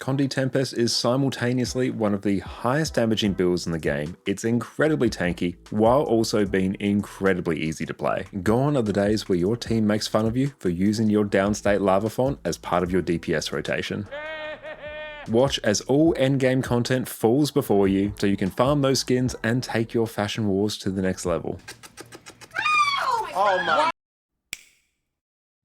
Condi Tempest is simultaneously one of the highest damaging builds in the game. It's incredibly tanky, while also being incredibly easy to play. Gone are the days where your team makes fun of you for using your downstate lava font as part of your DPS rotation. Watch as all endgame content falls before you, so you can farm those skins and take your fashion wars to the next level. Oh my.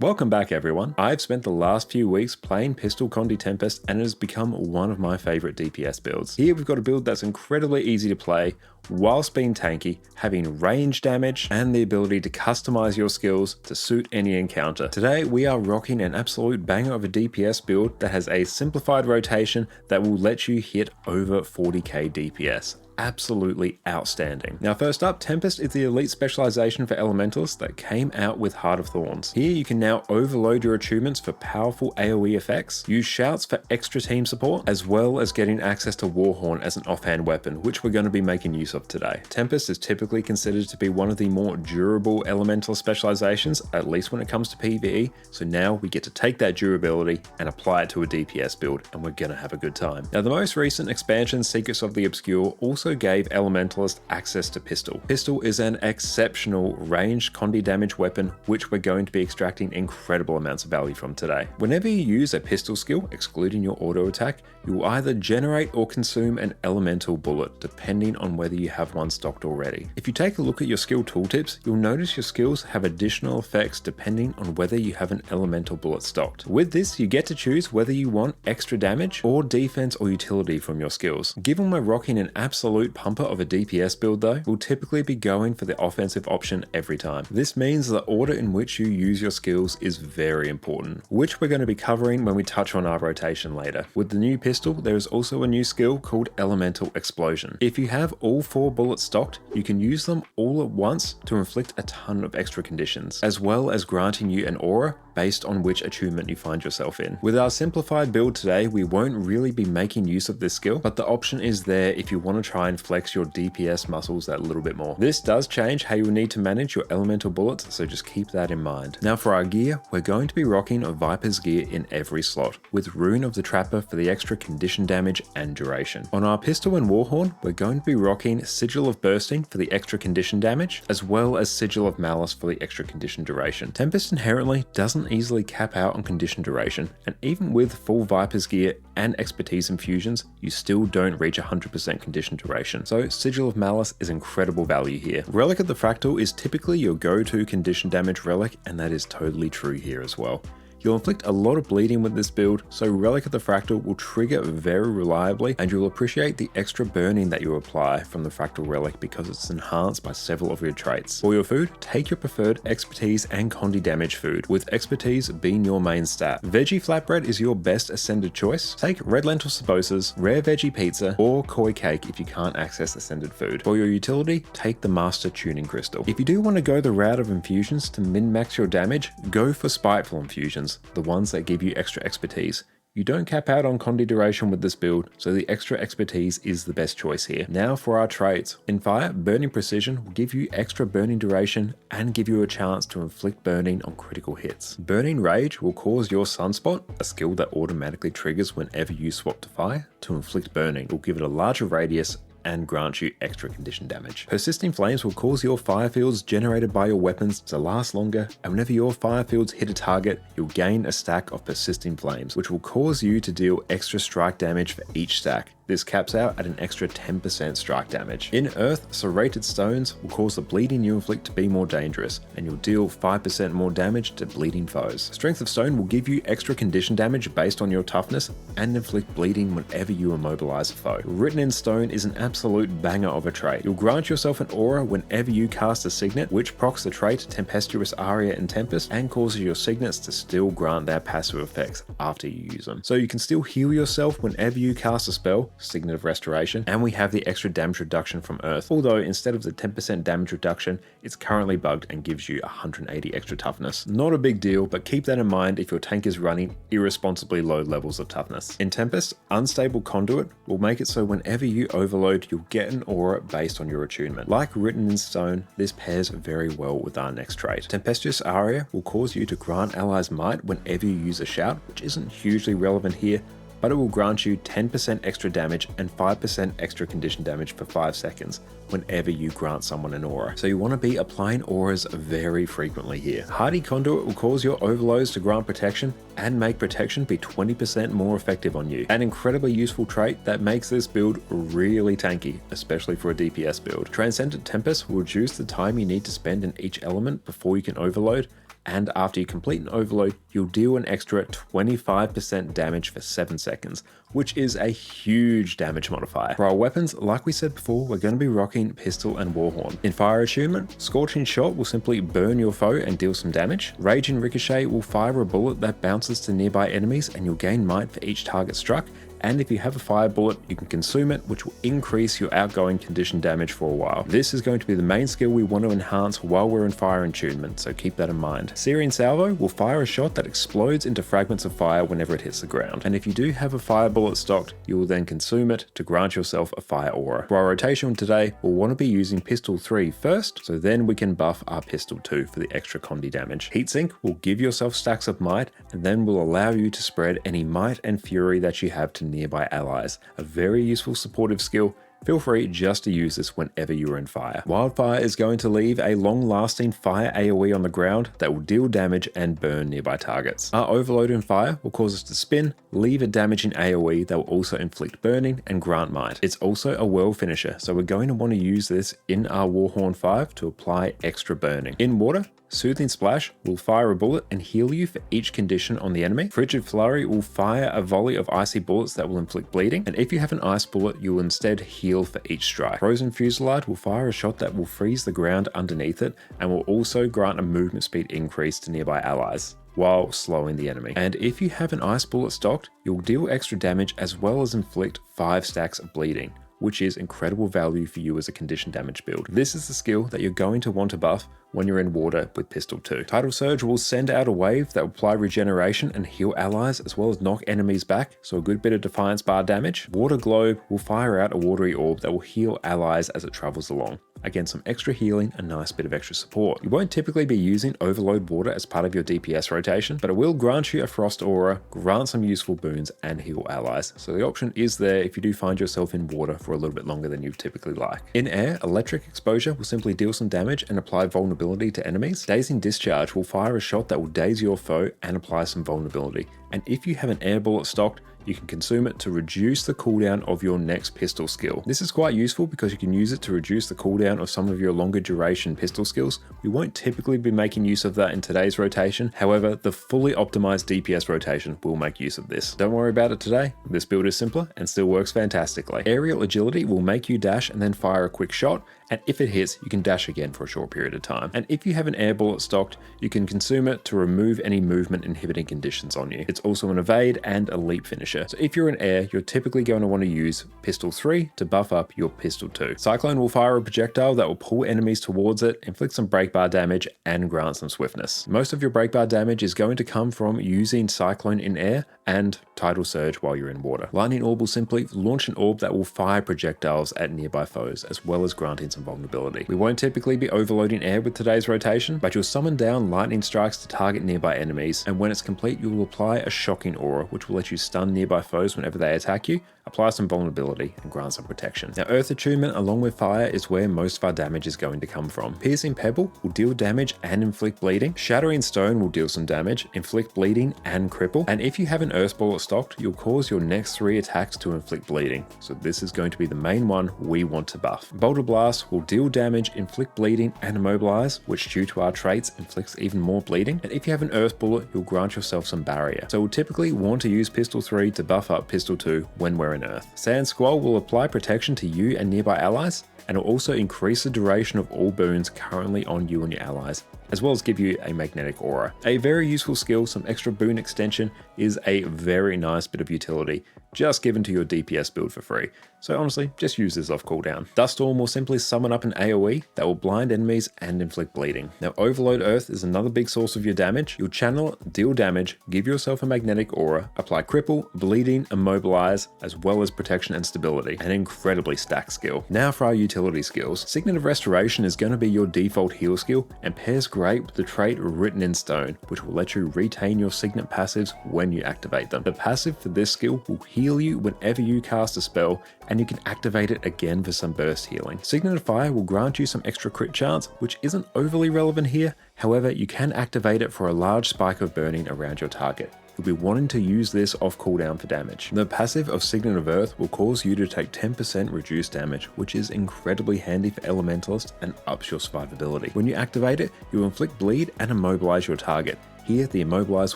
Welcome back everyone. I've spent the last few weeks playing Pistol Condi Tempest and it has become one of my favourite DPS builds. Here we've got a build that's incredibly easy to play, whilst being tanky, having range damage, and the ability to customize your skills to suit any encounter. Today we are rocking an absolute banger of a DPS build that has a simplified rotation that will let you hit over 40k DPS. Absolutely outstanding. Now first up, Tempest is the elite specialization for Elementalists that came out with Heart of Thorns. Here you can now overload your achievements for powerful AoE effects, use shouts for extra team support, as well as getting access to Warhorn as an offhand weapon, which we're going to be making use of today. Tempest is typically considered to be one of the more durable Elemental specializations, at least when it comes to PVE, so now we get to take that durability and apply it to a DPS build, and we're going to have a good time. Now the most recent expansion, Secrets of the Obscure, also gave Elementalist access to Pistol. Pistol is an exceptional ranged Condi damage weapon, which we're going to be extracting incredible amounts of value from today. Whenever you use a pistol skill, excluding your auto attack, you will either generate or consume an elemental bullet, depending on whether you have one stocked already. If you take a look at your skill tooltips, you'll notice your skills have additional effects depending on whether you have an elemental bullet stocked. With this, you get to choose whether you want extra damage or defense or utility from your skills. Given we're rocking an absolute pumper of a DPS build though, we'll typically be going for the offensive option every time. This means the order in which you use your skills is very important, which we're going to be covering when we touch on our rotation later. With the new pistol, there is also a new skill called Elemental Explosion. If you have all 4 bullets stocked, you can use them all at once to inflict a ton of extra conditions, as well as granting you an aura based on which attunement you find yourself in. With our simplified build today, we won't really be making use of this skill, but the option is there if you want to try and flex your DPS muscles that little bit more. This does change how you will need to manage your elemental bullets, so just keep that in mind. Now for our gear, we're going to be rocking a Viper's gear in every slot, with Rune of the Trapper for the extra condition damage and duration. On our pistol and Warhorn, we're going to be rocking Sigil of Bursting for the extra condition damage, as well as Sigil of Malice for the extra condition duration. Tempest inherently doesn't easily cap out on condition duration, and even with full Viper's gear and expertise infusions, you still don't reach 100% condition duration. So Sigil of Malice is incredible value here. Relic of the Fractal is typically your go-to condition damage relic, and that is totally true here as well. You'll inflict a lot of bleeding with this build, so Relic of the Fractal will trigger very reliably, and you'll appreciate the extra burning that you apply from the Fractal Relic because it's enhanced by several of your traits. For your food, take your preferred expertise and Condi damage food, with expertise being your main stat. Veggie flatbread is your best ascended choice. Take red lentil sabosas, rare veggie pizza, or koi cake if you can't access ascended food. For your utility, take the master tuning crystal. If you do want to go the route of infusions to min-max your damage, go for spiteful infusions, the ones that give you extra expertise. You don't cap out on Condi duration with this build, so the extra expertise is the best choice here. Now for our traits. In fire, Burning Precision will give you extra burning duration and give you a chance to inflict burning on critical hits. Burning Rage will cause your Sunspot, a skill that automatically triggers whenever you swap to fire, to inflict burning. It will give it a larger radius and grant you extra condition damage. Persisting Flames will cause your fire fields generated by your weapons to last longer, and whenever your fire fields hit a target, you'll gain a stack of Persisting Flames, which will cause you to deal extra strike damage for each stack. This caps out at an extra 10% strike damage. In Earth, Serrated Stones will cause the bleeding you inflict to be more dangerous, and you'll deal 5% more damage to bleeding foes. Strength of Stone will give you extra condition damage based on your toughness, and inflict bleeding whenever you immobilize a foe. Written in Stone is an absolute banger of a trait. You'll grant yourself an aura whenever you cast a signet, which procs the trait Tempestuous Aria in Tempest, and causes your signets to still grant their passive effects after you use them. So you can still heal yourself whenever you cast a spell, Signet of Restoration, and we have the extra damage reduction from Earth, although instead of the 10% damage reduction, it's currently bugged and gives you 180 extra toughness. Not a big deal, but keep that in mind if your tank is running irresponsibly low levels of toughness. In Tempest, Unstable Conduit will make it so whenever you overload, you'll get an aura based on your attunement. Like Written in Stone, this pairs very well with our next trait. Tempestuous Aria will cause you to grant allies might whenever you use a shout, which isn't hugely relevant here, but it will grant you 10% extra damage and 5% extra condition damage for 5 seconds whenever you grant someone an aura. So you want to be applying auras very frequently here. Hardy Conduit will cause your overloads to grant protection and make protection be 20% more effective on you. An incredibly useful trait that makes this build really tanky, especially for a DPS build. Transcendent Tempest will reduce the time you need to spend in each element before you can overload, and after you complete an overload, you'll deal an extra 25% damage for 7 seconds, which is a huge damage modifier. For our weapons, like we said before, we're going to be rocking Pistol and Warhorn. In Fire Attunement, Scorching Shot will simply burn your foe and deal some damage. Raging Ricochet will fire a bullet that bounces to nearby enemies and you'll gain might for each target struck. And if you have a fire bullet, you can consume it, which will increase your outgoing condition damage for a while. This is going to be the main skill we want to enhance while we're in Fire Attunement, so keep that in mind. Searing Salvo will fire a shot that explodes into fragments of fire whenever it hits the ground. And if you do have a fire bullet stocked, you will then consume it to grant yourself a fire aura. For our rotation today, we'll want to be using Pistol 3 first, so then we can buff our Pistol 2 for the extra Condi damage. Heatsink will give yourself stacks of might, and then will allow you to spread any might and fury that you have to nearby allies. A very useful supportive skill. Feel free just to use this whenever you're in fire. Wildfire is going to leave a long-lasting fire AoE on the ground that will deal damage and burn nearby targets. Our overload in fire will cause us to spin, leave a damaging AoE that will also inflict burning and grant might. It's also a world finisher, so we're going to want to use this in our Warhorn 5 to apply extra burning. In water, Soothing Splash will fire a bullet and heal you for each condition on the enemy. Frigid Flurry will fire a volley of icy bullets that will inflict bleeding, and if you have an ice bullet, you will instead heal for each strike. Frozen Fusillade will fire a shot that will freeze the ground underneath it and will also grant a movement speed increase to nearby allies while slowing the enemy. And if you have an ice bullet stocked, you'll deal extra damage as well as inflict 5 stacks of bleeding, which is incredible value for you as a condition damage build. This is the skill that you're going to want to buff when you're in water with Pistol 2. Tidal Surge will send out a wave that will apply regeneration and heal allies as well as knock enemies back, so a good bit of Defiance bar damage. Water Globe will fire out a watery orb that will heal allies as it travels along. Again, some extra healing, a nice bit of extra support. You won't typically be using Overload Water as part of your DPS rotation, but it will grant you a Frost Aura, grant some useful boons, and heal allies. So the option is there if you do find yourself in water for a little bit longer than you typically like. In air, Electric Exposure will simply deal some damage and apply vulnerability to enemies. Dazing Discharge will fire a shot that will daze your foe and apply some vulnerability. And if you have an air bullet stocked, you can consume it to reduce the cooldown of your next pistol skill. This is quite useful because you can use it to reduce the cooldown of some of your longer duration pistol skills. We won't typically be making use of that in today's rotation. However, the fully optimized DPS rotation will make use of this. Don't worry about it today. This build is simpler and still works fantastically. Aerial Agility will make you dash and then fire a quick shot, and if it hits, you can dash again for a short period of time. And if you have an air bullet stocked, you can consume it to remove any movement inhibiting conditions on you. It's also an evade and a leap finisher. So if you're in air, you're typically going to want to use Pistol 3 to buff up your Pistol 2. Cyclone will fire a projectile that will pull enemies towards it, inflict some break bar damage, and grant some swiftness. Most of your break bar damage is going to come from using Cyclone in air and Tidal Surge while you're in water. Lightning Orb will simply launch an orb that will fire projectiles at nearby foes, as well as granting some vulnerability. We won't typically be overloading air with today's rotation, but you'll summon down lightning strikes to target nearby enemies, and when it's complete, you will apply a shocking aura, which will let you stun nearby foes whenever they attack you, apply some vulnerability, and grant some protection. Now, Earth Attunement along with Fire is where most of our damage is going to come from. Piercing Pebble will deal damage and inflict bleeding. Shattering Stone will deal some damage, inflict bleeding, and cripple. And if you have an Earth Bullet stocked, you'll cause your next 3 attacks to inflict bleeding. So this is going to be the main one we want to buff. Boulder Blast will deal damage, inflict bleeding, and immobilize, which due to our traits inflicts even more bleeding. And if you have an Earth Bullet, you'll grant yourself some barrier. So we'll typically want to use Pistol 3 to buff up Pistol 2 when we're in Earth. Sand Squall will apply protection to you and nearby allies, and will also increase the duration of all boons currently on you and your allies, as well as give you a magnetic aura. A very useful skill, some extra boon extension, is a very nice bit of utility just given to your DPS build for free. So honestly, just use this off cooldown. Dust Storm will simply summon up an AoE that will blind enemies and inflict bleeding. Now, Overload Earth is another big source of your damage. You'll channel, deal damage, give yourself a magnetic aura, apply cripple, bleeding, immobilize, as well as protection and stability. An incredibly stacked skill. Now for our utility skills. Signet of Restoration is going to be your default heal skill and pairs great with the trait Written in Stone, which will let you retain your Signet passives when you activate them. The passive for this skill will heal heal you whenever you cast a spell, and you can activate it again for some burst healing. Signet of Fire will grant you some extra crit chance, which isn't overly relevant here. However, you can activate it for a large spike of burning around your target. You'll be wanting to use this off cooldown for damage. The passive of Signet of Earth will cause you to take 10% reduced damage, which is incredibly handy for Elementalist and ups your survivability. When you activate it, you will inflict bleed and immobilize your target. Here, the Immobilize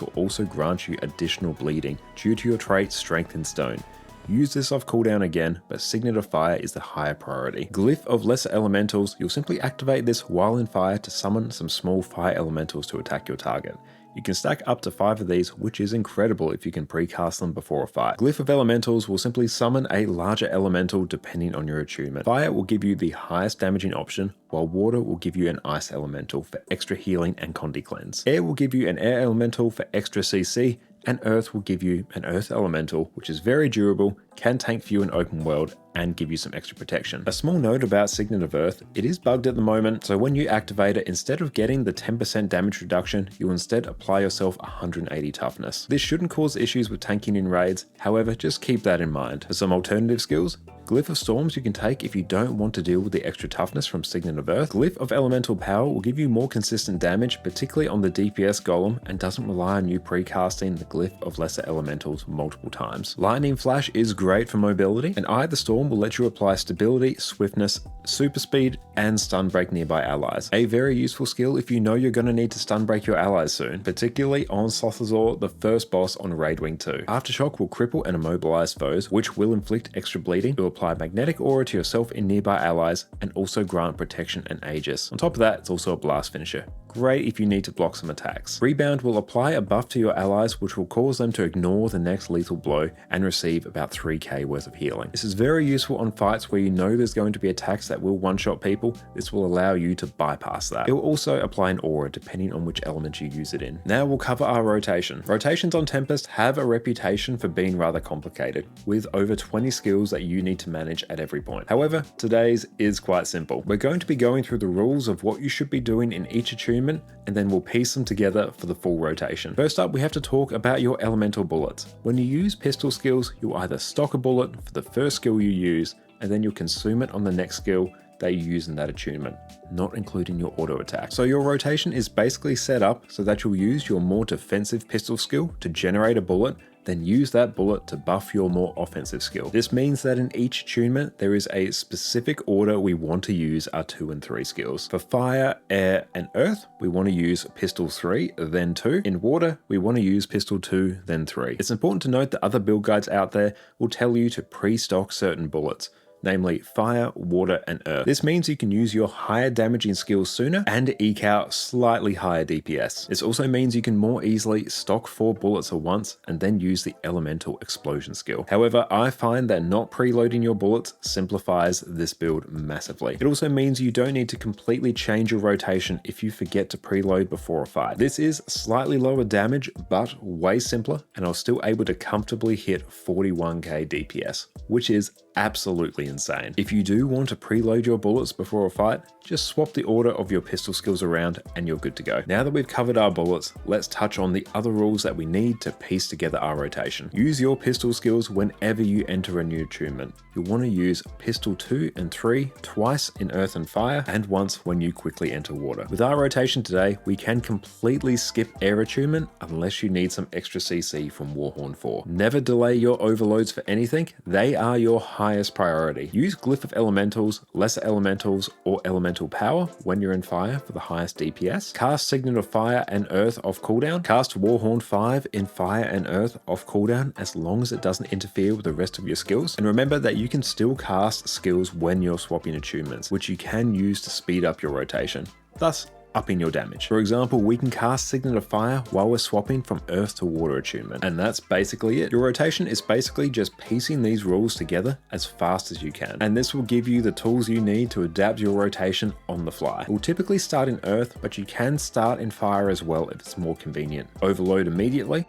will also grant you additional bleeding due to your trait Strength in Stone. Use this off cooldown again, but Signet of Fire is the higher priority. Glyph of Lesser Elementals, you'll simply activate this while in fire to summon some small fire elementals to attack your target. You can stack up to 5 of these, which is incredible if you can precast them before a fight. Glyph of Elementals will simply summon a larger elemental depending on your attunement. Fire will give you the highest damaging option, while water will give you an ice elemental for extra healing and Condi cleanse. Air will give you an air elemental for extra CC, and earth will give you an earth elemental, which is very durable, can tank for you in open world, and give you some extra protection. A small note about Signet of Earth, it is bugged at the moment, so when you activate it, instead of getting the 10% damage reduction, you'll instead apply yourself 180 toughness. This shouldn't cause issues with tanking in raids, however, just keep that in mind. For some alternative skills, Glyph of Storms you can take if you don't want to deal with the extra toughness from Signet of Earth. Glyph of Elemental Power will give you more consistent damage, particularly on the DPS golem, and doesn't rely on you precasting the Glyph of Lesser Elementals multiple times. Lightning Flash is great for mobility, and Eye of the Storm will let you apply stability, swiftness, super speed, and stun break nearby allies. A very useful skill if you know you're going to need to stun break your allies soon, particularly on Slothazor, the first boss on Raid Wing 2. Aftershock will cripple and immobilize foes, which will inflict extra bleeding. It will apply magnetic aura to yourself and nearby allies, and also grant protection and Aegis. On top of that, it's also a blast finisher. Great if you need to block some attacks. Rebound will apply a buff to your allies, which will cause them to ignore the next lethal blow and receive about 3k worth of healing. This is very useful on fights where you know there's going to be attacks that will one-shot people. This will allow you to bypass that. It will also apply an aura depending on which element you use it in. Now we'll cover our rotation. Rotations on Tempest have a reputation for being rather complicated, with over 20 skills that you need to manage at every point. However, today's is quite simple. We're going to be going through the rules of what you should be doing in each attunement, and then we'll piece them together for the full rotation. First up, we have to talk about your elemental bullets. When you use pistol skills, you'll either stock a bullet for the first skill you use, and then you'll consume it on the next skill that you use in that attunement, not including your auto attack. So your rotation is basically set up so that you'll use your more defensive pistol skill to generate a bullet, then use that bullet to buff your more offensive skill. This means that in each attunement, there is a specific order we want to use our 2 and 3 skills. For fire, air, and earth, we want to use pistol 3, then 2. In water, we want to use pistol 2, then 3. It's important to note that other build guides out there will tell you to pre-stock certain bullets, namely fire, water, and earth. This means you can use your higher damaging skills sooner and eke out slightly higher DPS. This also means you can more easily stock 4 bullets at once and then use the elemental explosion skill. However, I find that not preloading your bullets simplifies this build massively. It also means you don't need to completely change your rotation if you forget to preload before a fight. This is slightly lower damage, but way simpler, and I was still able to comfortably hit 41k DPS, which is absolutely insane. If you do want to preload your bullets before a fight, just swap the order of your pistol skills around and you're good to go. Now that we've covered our bullets, let's touch on the other rules that we need to piece together our rotation. Use your pistol skills whenever you enter a new attunement. You'll want to use pistol 2 and 3 twice in earth and fire, and once when you quickly enter water. With our rotation today, we can completely skip air attunement unless you need some extra CC from Warhorn 4. Never delay your overloads for anything. They are your highest priority. Use Glyph of Elementals, Lesser Elementals, or Elemental Power when you're in fire for the highest DPS. Cast Signet of Fire and Earth off cooldown. Cast Warhorn 5 in Fire and Earth off cooldown as long as it doesn't interfere with the rest of your skills. And remember that you can still cast skills when you're swapping attunements, which you can use to speed up your rotation, thus upping your damage. For example, we can cast Signet of Fire while we're swapping from earth to water attunement, and that's basically it. Your rotation is basically just piecing these rules together as fast as you can, and this will give you the tools you need to adapt your rotation on the fly. We'll typically start in earth, but you can start in fire as well if it's more convenient. Overload immediately.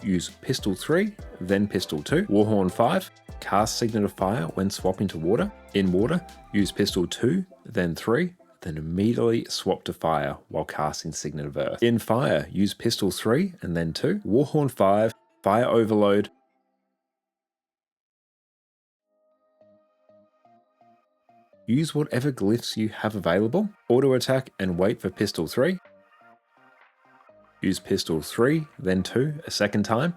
Use pistol 3, then pistol 2, Warhorn 5, cast Signet of Fire when swapping to water. In water, use pistol 2, then 3, then immediately swap to fire while casting Signet of Earth. In fire, use Pistol 3 and then 2, Warhorn 5, Fire Overload, use whatever glyphs you have available, auto attack and wait for Pistol 3, use Pistol 3, then 2 a second time,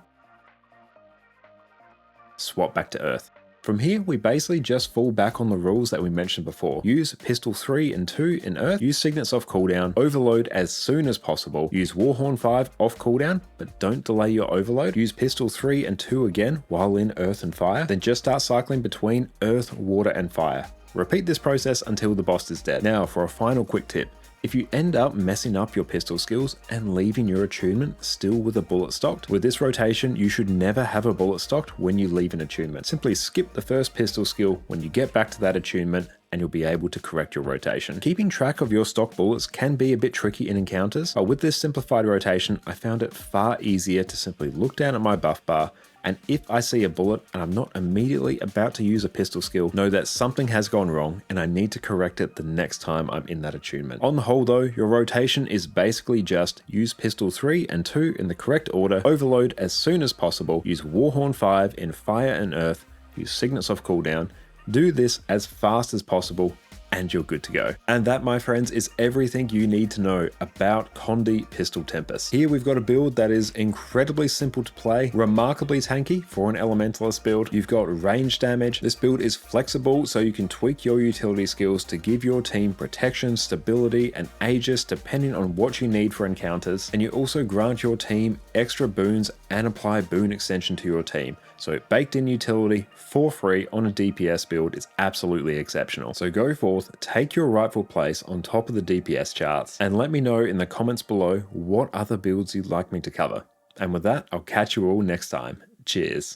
swap back to Earth. From here, we basically just fall back on the rules that we mentioned before. Use Pistol 3 and 2 in Earth, use Signets off cooldown, overload as soon as possible, use Warhorn 5 off cooldown, but don't delay your overload, use Pistol 3 and 2 again while in Earth and Fire, then just start cycling between Earth, Water and Fire. Repeat this process until the boss is dead. Now for a final quick tip. If you end up messing up your pistol skills and leaving your attunement still with a bullet stocked, with this rotation you should never have a bullet stocked when you leave an attunement. Simply skip the first pistol skill when you get back to that attunement and you'll be able to correct your rotation. Keeping track of your stock bullets can be a bit tricky in encounters, but with this simplified rotation I found it far easier to simply look down at my buff bar, and if I see a bullet and I'm not immediately about to use a pistol skill, know that something has gone wrong and I need to correct it the next time I'm in that attunement. On the whole though, your rotation is basically just use Pistol 3 and 2 in the correct order, overload as soon as possible, use Warhorn 5 in Fire and Earth, use Signets off cooldown, do this as fast as possible, and you're good to go. And that, my friends, is everything you need to know about Condi Pistol Tempest. Here we've got a build that is incredibly simple to play, remarkably tanky for an Elementalist build. You've got range damage. This build is flexible, so you can tweak your utility skills to give your team protection, stability, and Aegis depending on what you need for encounters. And you also grant your team extra boons and apply boon extension to your team. So baked in utility for free on a DPS build is absolutely exceptional. So go forth, take your rightful place on top of the DPS charts, and let me know in the comments below what other builds you'd like me to cover. And with that, I'll catch you all next time. Cheers.